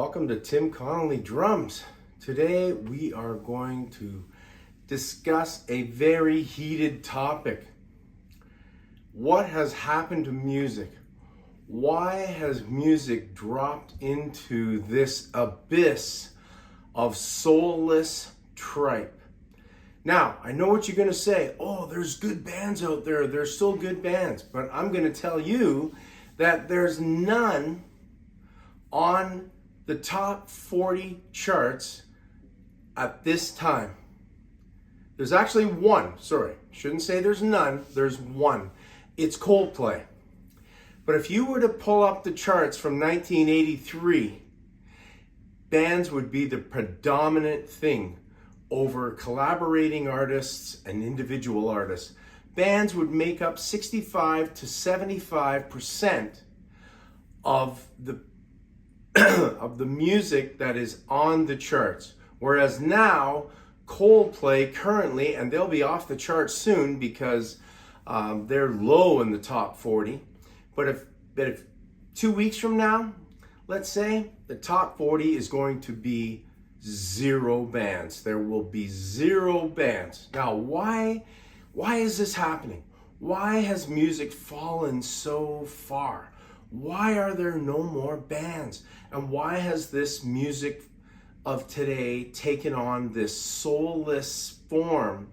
welcome to Tim Connolly Drums. Today we are going to discuss a very heated topic. What has happened to music? Why has music dropped into this abyss of soulless tripe? Now, I know what you're going to say. Oh, there's good bands out there. There's still good bands. But I'm going to tell you that there's none on the top 40 charts at this time. There's actually one. Sorry, shouldn't say there's none. There's one. It's Coldplay. But if you were to pull up the charts from 1983, bands would be the predominant thing over collaborating artists and individual artists. Bands would make up 65 to 75% of the of the music that is on the charts. Whereas now, Coldplay currently, and they'll be off the charts soon because they're low in the top 40. But if 2 weeks from now, let's say, the top 40 is going to be 0 bands. There will be 0 bands. Now, why is this happening? Why has music fallen so far? Why are there no more bands? And why has this music of today taken on this soulless form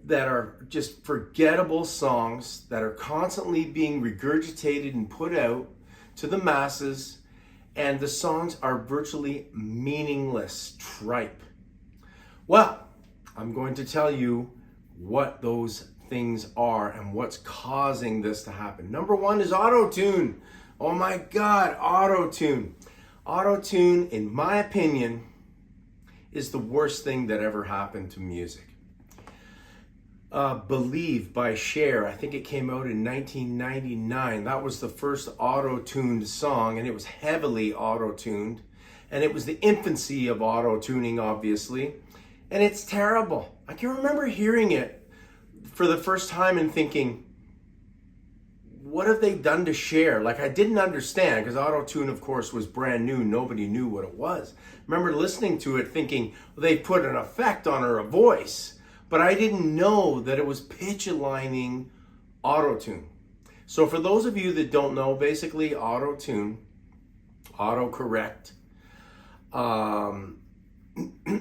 that are just forgettable songs that are constantly being regurgitated and put out to the masses, and the songs are virtually meaningless tripe? Well, I'm going to tell you what those things are and what's causing this to happen. Number one is autotune. Oh my God, autotune. Autotune, in my opinion, is the worst thing that ever happened to music. Believe by Cher, I think it came out in 1999. That was the first auto-tuned song, and it was heavily auto-tuned. And it was the infancy of auto-tuning, obviously. And it's terrible. I can remember hearing it for the first time and thinking, what have they done to Cher? Like, I didn't understand, because auto-tune, of course, was brand new. Nobody knew what it was. I remember listening to it thinking, well, they put an effect on her, a voice. But I didn't know that it was pitch aligning autotune. So for those of you that don't know, basically autotune, autocorrect,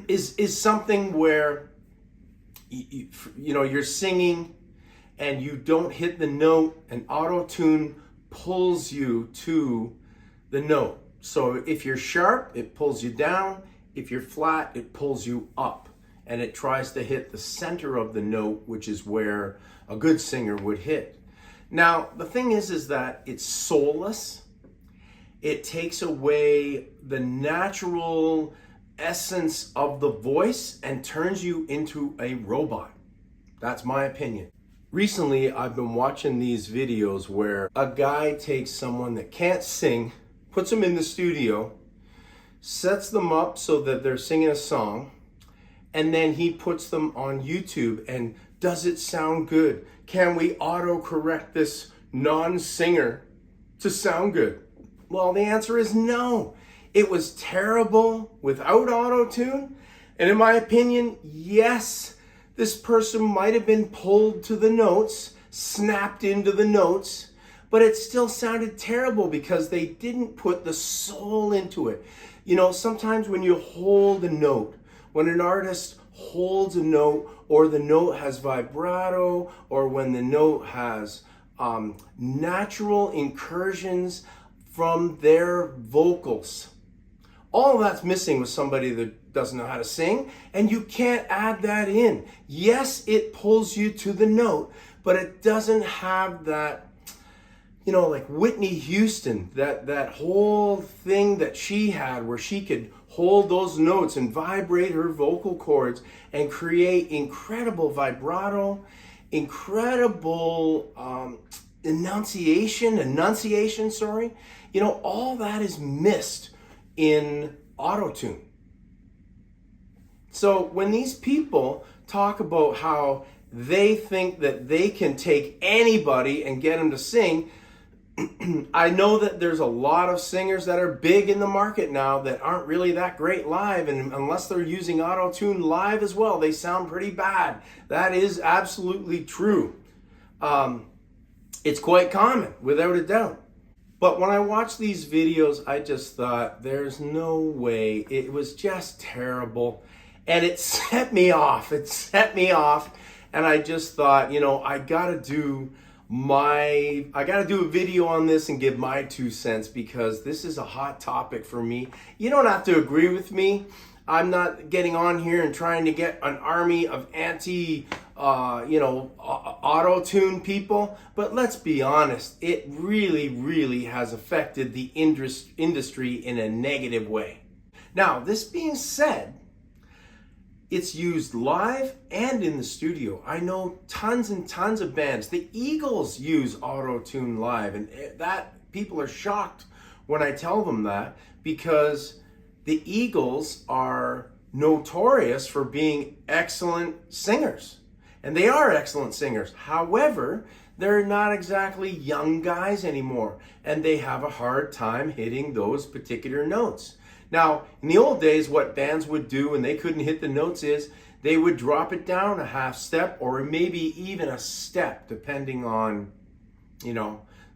is something where you know, you're singing and you don't hit the note, and autotune pulls you to the note. So if you're sharp, it pulls you down. If you're flat, it pulls you up. And it tries to hit the center of the note, which is where a good singer would hit. Now, the thing is that it's soulless. It takes away the natural essence of the voice and turns you into a robot. That's my opinion. Recently, I've been watching these videos where a guy takes someone that can't sing, puts them in the studio, sets them up so that they're singing a song, and then he puts them on YouTube. And does it sound good? Can we auto-correct this non-singer to sound good? Well, the answer is no. It was terrible without auto-tune. And in my opinion, yes, this person might have been pulled to the notes, snapped into the notes, but it still sounded terrible because they didn't put the soul into it. You know, sometimes when you hold a note, when an artist holds a note, or the note has vibrato, or when the note has natural incursions from their vocals, all that's missing with somebody that doesn't know how to sing, and you can't add that in. Yes, it pulls you to the note, but it doesn't have that, you know, like Whitney Houston, that whole thing that she had where she could hold those notes and vibrate her vocal cords and create incredible vibrato, incredible enunciation, you know, all that is missed in autotune. So when these people talk about how they think that they can take anybody and get them to sing, I know that there's a lot of singers that are big in the market now that aren't really that great live, and unless they're using auto-tune live as well, they sound pretty bad. That is absolutely true. It's quite common, without a doubt. But when I watched these videos, I just thought, there's no way. It was just terrible. And it set me off. It set me off. And I just thought, I gotta do a video on this and give my 2 cents, because this is a hot topic for me. You don't have to agree with me. I'm not getting on here and trying to get an army of auto-tune people, but let's be honest, it really, really has affected the industry in a negative way. Now, this being said, it's used live and in the studio. I know tons and tons of bands. The Eagles use auto-tune live, and that people are shocked when I tell them that, because the Eagles are notorious for being excellent singers. And they are excellent singers. However, they're not exactly young guys anymore, and they have a hard time hitting those particular notes. Now, in the old days, what bands would do when they couldn't hit the notes is they would drop it down a half step or maybe even a step, depending on,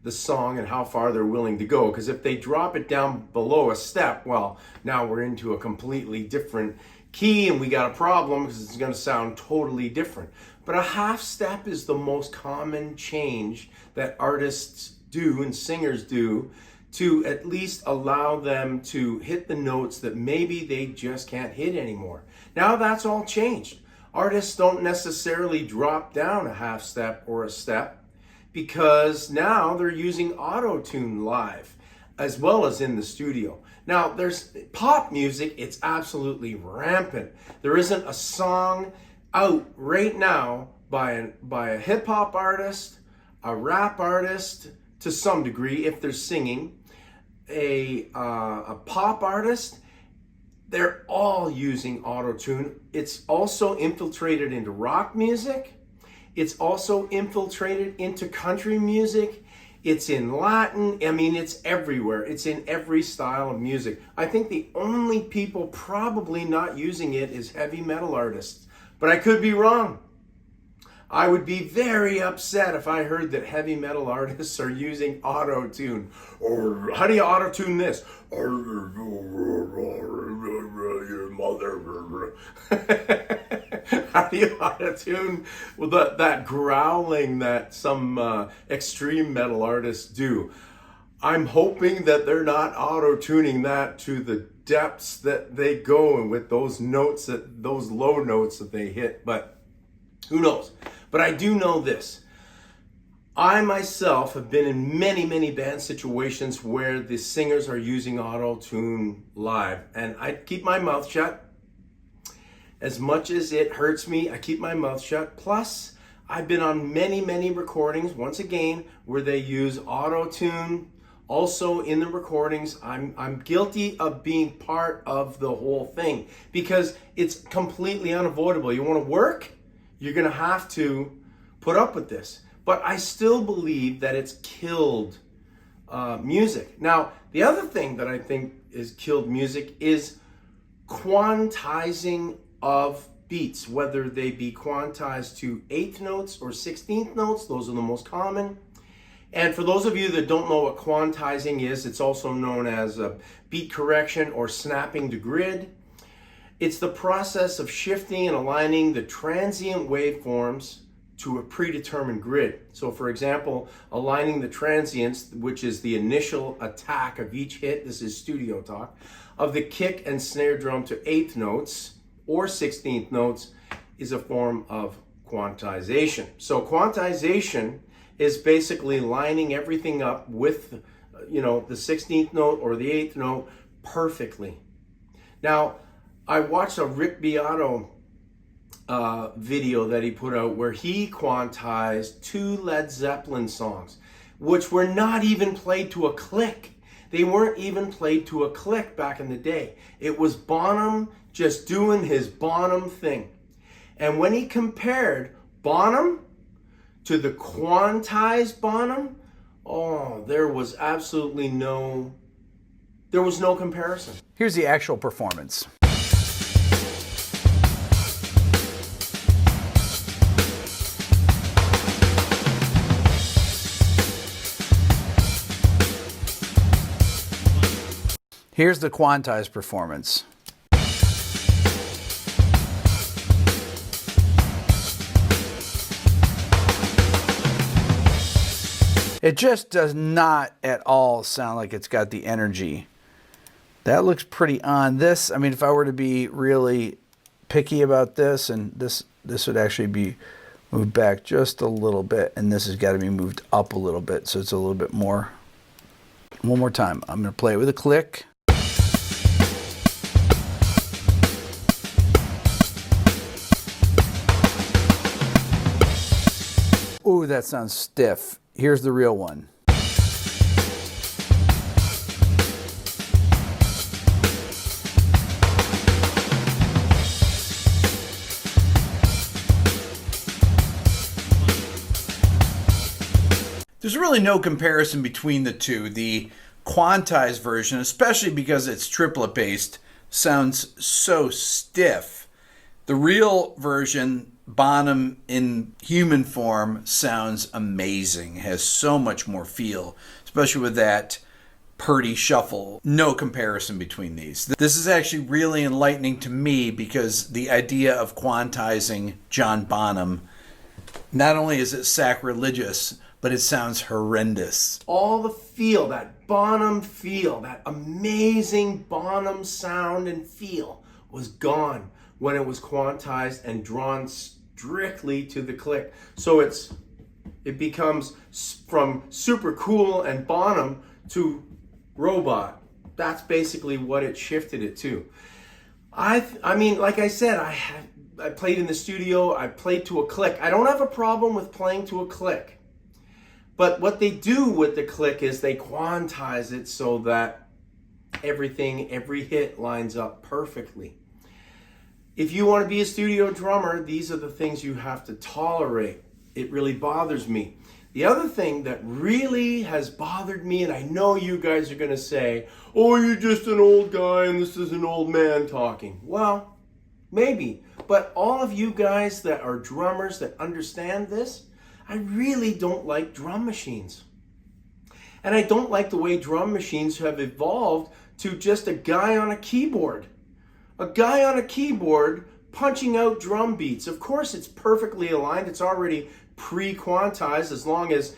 the song and how far they're willing to go. Because if they drop it down below a step, well, now we're into a completely different key and we got a problem, because it's going to sound totally different. But a half step is the most common change that artists do and singers do to at least allow them to hit the notes that maybe they just can't hit anymore. Now that's all changed. Artists don't necessarily drop down a half step or a step, because now they're using auto-tune live as well as in the studio. Now, there's pop music, it's absolutely rampant. There isn't a song out right now by a hip-hop artist, a rap artist, to some degree, if they're singing, a pop artist. They're all using auto-tune. It's also infiltrated into rock music. It's also infiltrated into country music. It's in Latin. I mean, it's everywhere. It's in every style of music. I think the only people probably not using it is heavy metal artists. But I could be wrong. I would be very upset if I heard that heavy metal artists are using auto-tune. Or how do you auto-tune this? How do you auto-tune that growling that some extreme metal artists do? I'm hoping that they're not auto-tuning that to the depths that they go and with those notes, those low notes that they hit, but who knows? But I do know this. I myself have been in many, many band situations where the singers are using auto-tune live, and I keep my mouth shut. As much as it hurts me, I keep my mouth shut. Plus, I've been on many, many recordings, once again, where they use auto-tune. Also in the recordings, I'm guilty of being part of the whole thing, because it's completely unavoidable. You want to work? You're going to have to put up with this. But I still believe that it's killed music. Now, the other thing that I think is killed music is quantizing of beats, whether they be quantized to 8th notes or 16th notes. Those are the most common. And for those of you that don't know what quantizing is, it's also known as beat correction or snapping to grid. It's the process of shifting and aligning the transient waveforms to a predetermined grid. So for example, aligning the transients, which is the initial attack of each hit, this is studio talk, of the kick and snare drum to 8th notes or 16th notes is a form of quantization. So quantization is basically lining everything up with, the 16th note or the 8th note perfectly. Now, I watched a Rick Beato video that he put out where he quantized 2 Led Zeppelin songs, which were not even played to a click. They weren't even played to a click back in the day. It was Bonham just doing his Bonham thing. And when he compared Bonham to the quantized Bonham, Oh, there was no comparison. Here's the actual performance. Here's the quantized performance. It just does not at all sound like it's got the energy. That looks pretty on. This, I mean, if I were to be really picky about this, and this would actually be moved back just a little bit, and this has got to be moved up a little bit, so it's a little bit more. One more time. I'm going to play it with a click. Ooh, that sounds stiff. Here's the real one. There's really no comparison between the two. The quantized version, especially because it's triplet based, sounds so stiff. The real version, Bonham in human form, sounds amazing, has so much more feel, especially with that Purdy shuffle. No comparison between these. This is actually really enlightening to me because the idea of quantizing John Bonham, not only is it sacrilegious, but it sounds horrendous. All the feel, that Bonham feel, that amazing Bonham sound and feel was gone when it was quantized and drawn strictly to the click. So it becomes from super cool and Bonham to robot. That's basically what it shifted it to. I mean, like I said, I played in the studio, I played to a click. I don't have a problem with playing to a click. But what they do with the click is they quantize it so that every hit lines up perfectly. If you want to be a studio drummer, these are the things you have to tolerate. It really bothers me. The other thing that really has bothered me, and I know you guys are going to say, oh, you're just an old guy and this is an old man talking. Well, maybe. But all of you guys that are drummers that understand this, I really don't like drum machines. And I don't like the way drum machines have evolved to just a guy on a keyboard. A guy on a keyboard punching out drum beats. Of course, it's perfectly aligned. It's already pre-quantized as long as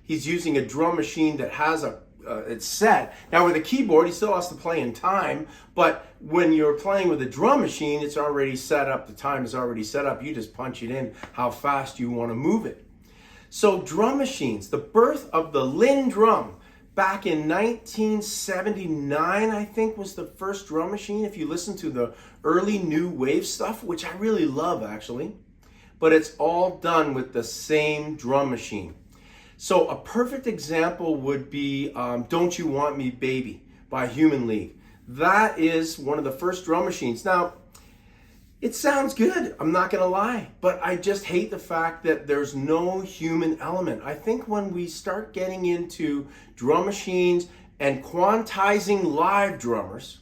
he's using a drum machine that has it's set. Now with a keyboard, he still has to play in time, but when you're playing with a drum machine, it's already set up. The time is already set up. You just punch it in how fast you want to move it. So drum machines, the birth of the Linn drum, back in 1979, I think, was the first drum machine. If you listen to the early new wave stuff, which I really love actually, but it's all done with the same drum machine. So a perfect example would be Don't You Want Me Baby by Human League. That is one of the first drum machines. Now, it sounds good, I'm not gonna lie, but I just hate the fact that there's no human element. I think when we start getting into drum machines and quantizing live drummers,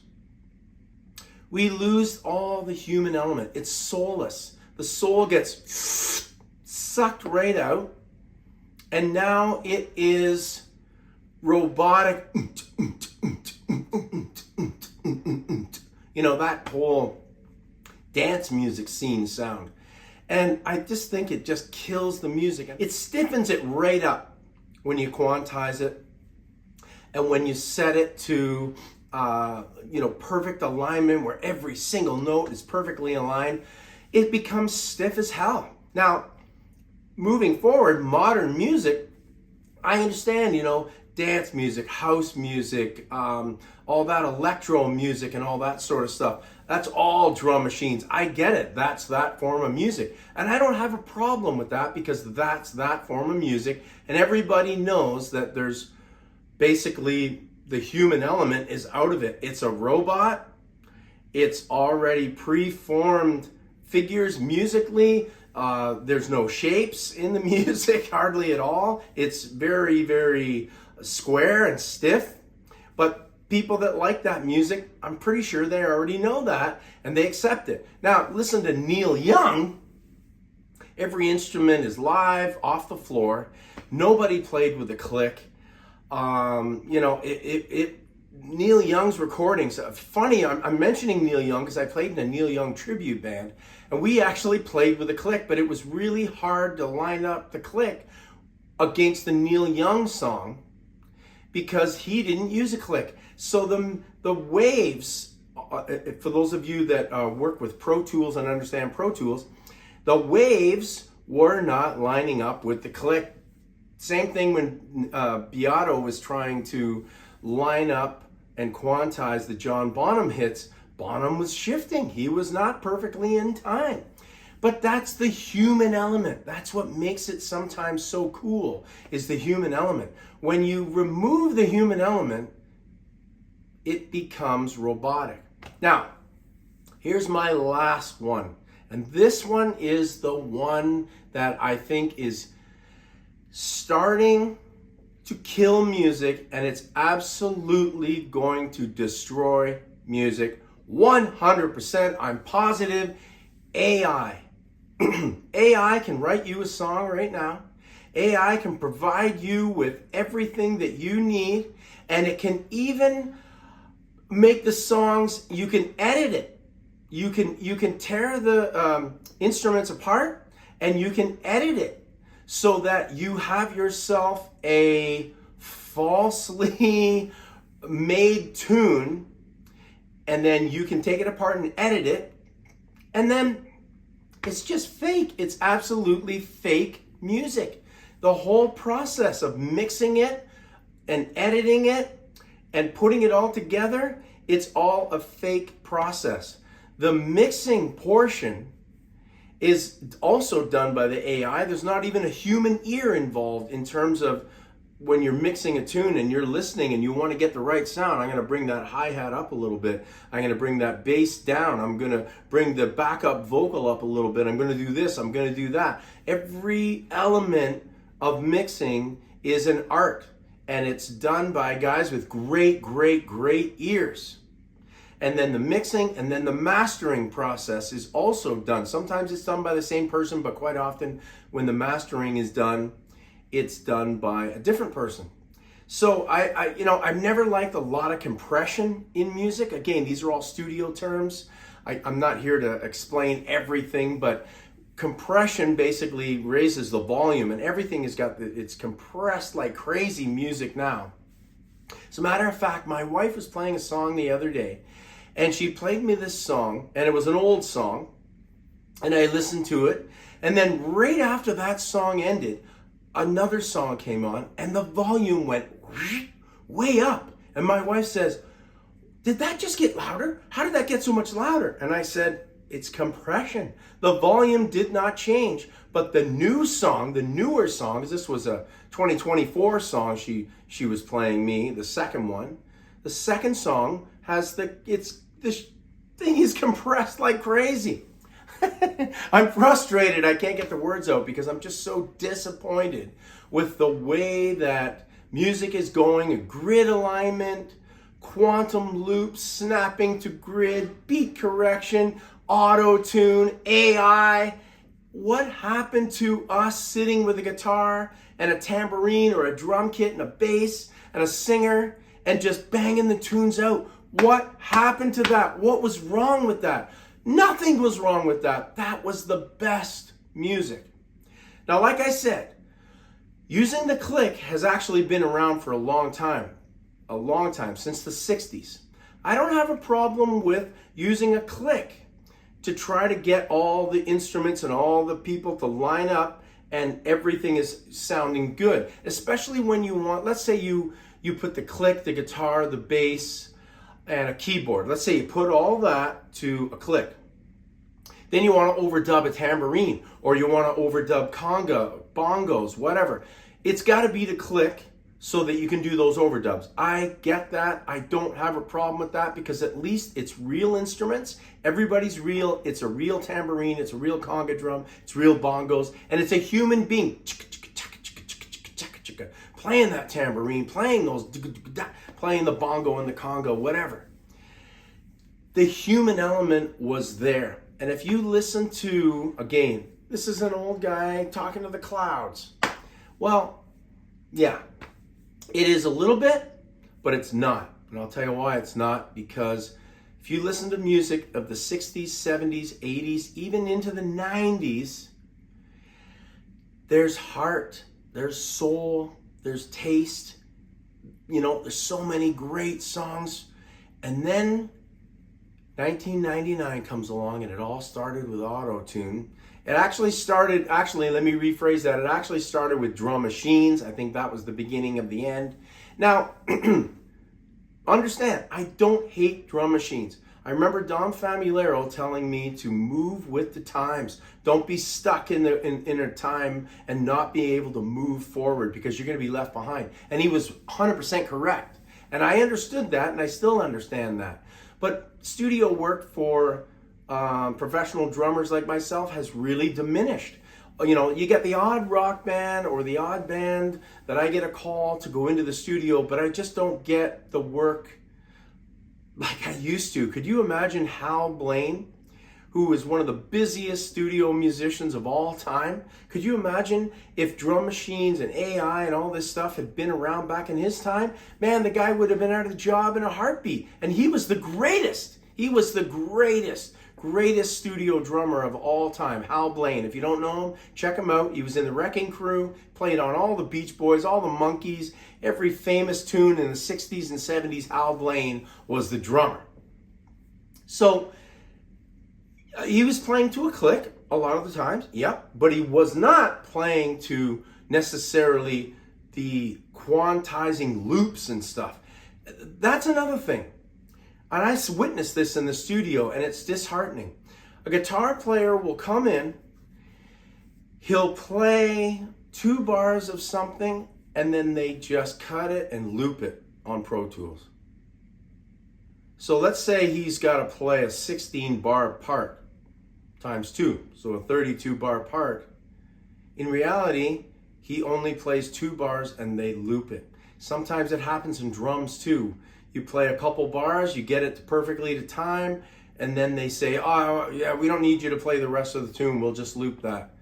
we lose all the human element. It's soulless. The soul gets sucked right out, and now it is robotic. You know, that whole dance music scene sound. And I just think it just kills the music. It stiffens it right up when you quantize it. And when you set it to, perfect alignment where every single note is perfectly aligned, it becomes stiff as hell. Now, moving forward, modern music, I understand, dance music, house music, all that electro music and all that sort of stuff. That's all drum machines. I get it. That's that form of music. And I don't have a problem with that because that's that form of music. And everybody knows that there's basically the human element is out of it. It's a robot. It's already preformed figures musically. There's no shapes in the music, hardly at all. It's very, very square and stiff. But people that like that music, I'm pretty sure they already know that and they accept it. Now, listen to Neil Young. Every instrument is live, off the floor. Nobody played with a click. Neil Young's recordings. Funny, I'm mentioning Neil Young because I played in a Neil Young tribute band, and we actually played with a click, but it was really hard to line up the click against the Neil Young song because he didn't use a click. So the waves, for those of you that work with Pro Tools and understand Pro Tools, the waves were not lining up with the click. Same thing when Beato was trying to line up and quantize the John Bonham hits. Bonham was shifting. He was not perfectly in time. But that's the human element. That's what makes it sometimes so cool, is the human element. When you remove the human element, it becomes robotic. Now, here's my last one. And this one is the one that I think is starting to kill music, and it's absolutely going to destroy music 100%. I'm positive. AI. AI can write you a song right now. AI can provide you with everything that you need, and it can even make the songs. You can edit it. You can tear the instruments apart, and you can edit it so that you have yourself a falsely made tune, and then you can take it apart and edit it, and then it's just fake. It's absolutely fake music. The whole process of mixing it and editing it and putting it all together, it's all a fake process. The mixing portion is also done by the AI. There's not even a human ear involved in terms of when you're mixing a tune and you're listening and you want to get the right sound. I'm going to bring that hi-hat up a little bit. I'm going to bring that bass down. I'm going to bring the backup vocal up a little bit. I'm going to do this. I'm going to do that. Every element of mixing is an art, and it's done by guys with great, great, great ears. And then the mixing and then the mastering process is also done. Sometimes it's done by the same person, but quite often when the mastering is done, it's done by a different person. So I've never liked a lot of compression in music. Again, these are all studio terms. I'm not here to explain everything, but compression basically raises the volume, and everything it's compressed like crazy music now. As a matter of fact, my wife was playing a song the other day, and she played me this song, and it was an old song, and I listened to it, and then right after that song ended, another song came on, and the volume went way up. And my wife says, "Did that just get louder? How did that get so much louder?" And I said, "It's compression. The volume did not change, but the newer song, because this was a 2024 song she was playing me, the second one. The second song has this thing is compressed like crazy." I'm frustrated. I can't get the words out because I'm just so disappointed with the way that music is going. A grid alignment, quantum loops, snapping to grid, beat correction, auto-tune, AI. What happened to us sitting with a guitar and a tambourine or a drum kit and a bass and a singer and just banging the tunes out? What happened to that? What was wrong with that? Nothing was wrong with that. That was the best music. Now, like I said, using the click has actually been around for a long time, since the 60s. I don't have a problem with using a click to try to get all the instruments and all the people to line up and everything is sounding good, especially when you want, let's say you put the click, the guitar, the bass, and a keyboard. Let's say you put all that to a click. Then you want to overdub a tambourine, or you want to overdub conga, bongos, whatever. It's got to be the click so that you can do those overdubs. I get that. I don't have a problem with that because at least it's real instruments. Everybody's real. It's a real tambourine. It's a real conga drum. It's real bongos. And it's a human being playing that tambourine, playing the bongo and the conga, whatever. The human element was there. And if you listen to, again, this is an old guy talking to the clouds. Well, yeah, it is a little bit, but it's not. And I'll tell you why it's not, because if you listen to music of the 60s, 70s, 80s, even into the 90s, there's heart, there's soul, there's taste. You know, there's so many great songs. And then 1999 comes along and it all started with autotune. It actually started, let me rephrase that. It actually started with drum machines. I think that was the beginning of the end. Now, understand, I don't hate drum machines. I remember Dom Famulero telling me to move with the times. Don't be stuck in a time and not be able to move forward because you're going to be left behind. And he was 100% correct. And I understood that, and I still understand that. But studio work for professional drummers like myself has really diminished. You know, you get the odd rock band or the odd band that I get a call to go into the studio, but I just don't get the work like I used to. Could you imagine Hal Blaine, who is one of the busiest studio musicians of all time? Could you imagine if drum machines and AI and all this stuff had been around back in his time? Man, the guy would have been out of the job in a heartbeat. And he was the greatest. He was the greatest studio drummer of all time, Hal Blaine. If you don't know him, check him out. He was in the Wrecking Crew, played on all the Beach Boys, all the Monkees, every famous tune in the 60s and 70s, Hal Blaine was the drummer. So he was playing to a click a lot of the times, yep, but he was not playing to necessarily the quantizing loops and stuff. That's another thing. And I witnessed this in the studio, and it's disheartening. A guitar player will come in, he'll play 2 bars of something, and then they just cut it and loop it on Pro Tools. So let's say he's got to play a 16-bar part times 2, so a 32-bar part. In reality, he only plays 2 bars and they loop it. Sometimes it happens in drums too. You play a couple bars, you get it perfectly to time, and then they say, oh yeah, we don't need you to play the rest of the tune, we'll just loop that.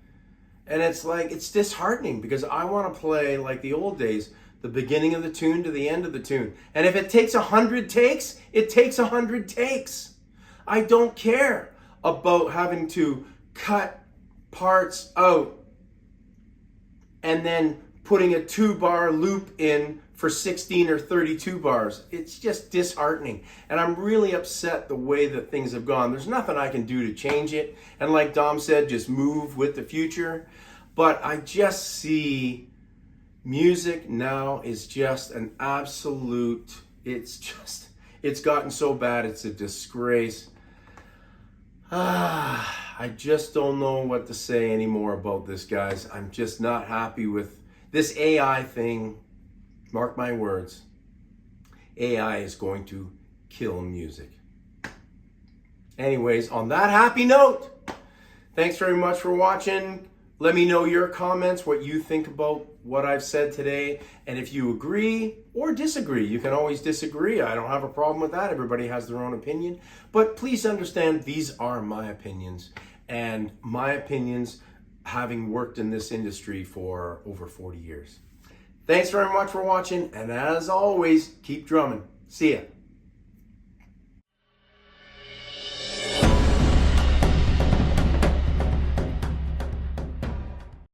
And it's like, it's disheartening because I want to play like the old days, the beginning of the tune to the end of the tune. And if it takes 100 takes, it takes 100 takes. I don't care about having to cut parts out and then putting a 2-bar loop in for 16 or 32 bars. It's just disheartening. And I'm really upset the way that things have gone. There's nothing I can do to change it. And like Dom said, just move with the future. But I just see music now is just an absolute, it's gotten so bad, it's a disgrace. I just don't know what to say anymore about this, guys. I'm just not happy with this AI thing. Mark my words. AI is going to kill music. Anyways, on that happy note, thanks very much for watching. Let me know your comments, what you think about what I've said today. And if you agree or disagree, you can always disagree. I don't have a problem with that. Everybody has their own opinion. But please understand, these are my opinions. And my opinions, having worked in this industry for over 40 years. Thanks very much for watching. And as always, keep drumming. See ya.